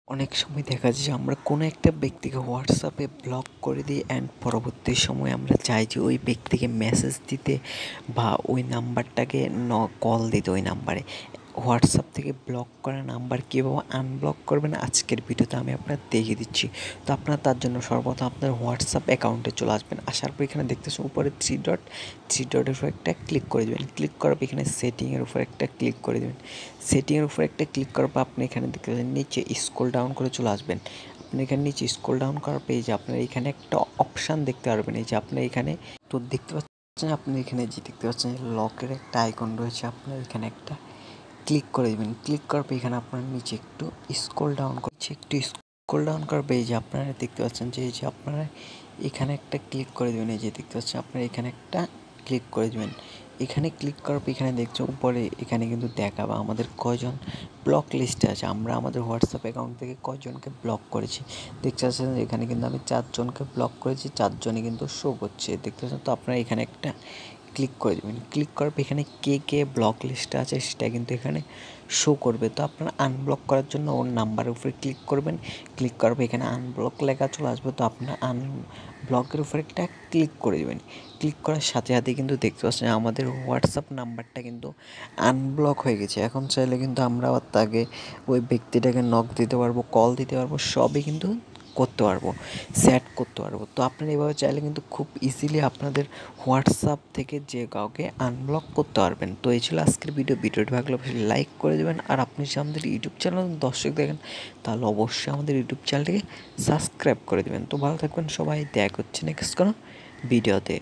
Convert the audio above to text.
অনেক সময় দেখা যায় যে আমরা কোনো একটা ব্যক্তিকে হোয়াটসঅ্যাপে ব্লক করে দিই অ্যান্ড পরবর্তী সময়ে আমরা চাই যে ওই ব্যক্তিকে মেসেজ দিতে বা ওই নাম্বারটাকে কল দিতে ওই নাম্বারে। হোয়াটসঅ্যাপ থেকে ব্লক করা নাম্বার কীভাবে আনব্লক করবেন আজকের ভিডিওতে আমি আপনার দেখিয়ে দিচ্ছি। তো আপনারা তার জন্য সর্বপ্রথম আপনার হোয়াটসঅ্যাপ অ্যাকাউন্টে চলে আসবেন। আসার পর এখানে দেখতেছেন উপরে থ্রি ডটের উপর একটা ক্লিক করে দেবেন। ক্লিক করার পর এখানে সেটিংয়ের উপর একটা ক্লিক করে দেবেন। সেটিংয়ের উপর একটা ক্লিক করার পর আপনি এখানে দেখতে পাচ্ছেন নিচে স্ক্রল ডাউন করে চলে আসবেন। আপনি এখানে নিচে স্ক্রল ডাউন করার পেজে আপনার এখানে একটা অপশান দেখতে পারবেন। এই যে আপনার এখানে তো দেখতে পাচ্ছেন, আপনি এখানে যে দেখতে পাচ্ছেন লকের একটা আইকন রয়েছে, আপনার এখানে একটা ক্লিক করে দেবেন। ক্লিক করার পর এখানে আপনার নিচে একটু স্ক্রল ডাউন করার পর এই যে আপনারা দেখতে পাচ্ছেন যে এই যে আপনারা এখানে একটা ক্লিক করে দেবেন। এই যে দেখতে পাচ্ছেন আপনারা এখানে একটা ক্লিক করে দেবেন। এখানে ক্লিক করার পর এখানে দেখছেন উপরে এখানে কিন্তু দেখাবে আমাদের কয়জন ব্লক লিস্টে আছে, আমরা আমাদের হোয়াটসঅ্যাপ অ্যাকাউন্ট থেকে কয়জনকে ব্লক করেছি। দেখতে পাচ্ছেন এখানে কিন্তু আমি 4 জনকে ব্লক করেছি, 4 জনই কিন্তু শো করছে। দেখতে পাচ্ছেন, তো আপনারা এখানে একটা ক্লিক করে দেবেন। ক্লিক করার পর এখানে কে ব্লক লিস্টে আছে সেটা কিন্তু এখানে শো করবে। তো আপনারা আনব্লক করার জন্য ওর নাম্বারের উপরে ক্লিক করবেন। ক্লিক করার পর এখানে আনব্লক লেখা চলে আসবে। তো আপনারা আনব্লকের উপরে একটা ক্লিক করে দেবেন। ক্লিক করার সাথে সাথে কিন্তু দেখতে পাচ্ছেন আমাদের হোয়াটসঅ্যাপ নাম্বারটা কিন্তু আনব্লক হয়ে গেছে। এখন চাইলে কিন্তু আমরা আবার তাকে ওই ব্যক্তিটাকে নক দিতে পারবো, কল দিতে পারবো, সবই কিন্তু করতে পারবো, চ্যাট করতে পারবো। তো আপনারা এভাবে চাইলে কিন্তু খুব ইজিলি আপনাদের হোয়াটসঅ্যাপ থেকে যে কাউকে আনব্লক করতে পারবেন। তো এই ছিল আজকের ভিডিওটি ভালো লাগলে অবশ্যই লাইক করে দেবেন। আর আপনি যদি আমাদের ইউটিউব চ্যানেল দর্শক দেখেন তাহলে অবশ্যই আমাদের ইউটিউব চ্যানেলটিকে সাবস্ক্রাইব করে দেবেন। তো ভালো থাকবেন সবাই, দেখা হচ্ছে নেক্সট কোনো ভিডিওতে।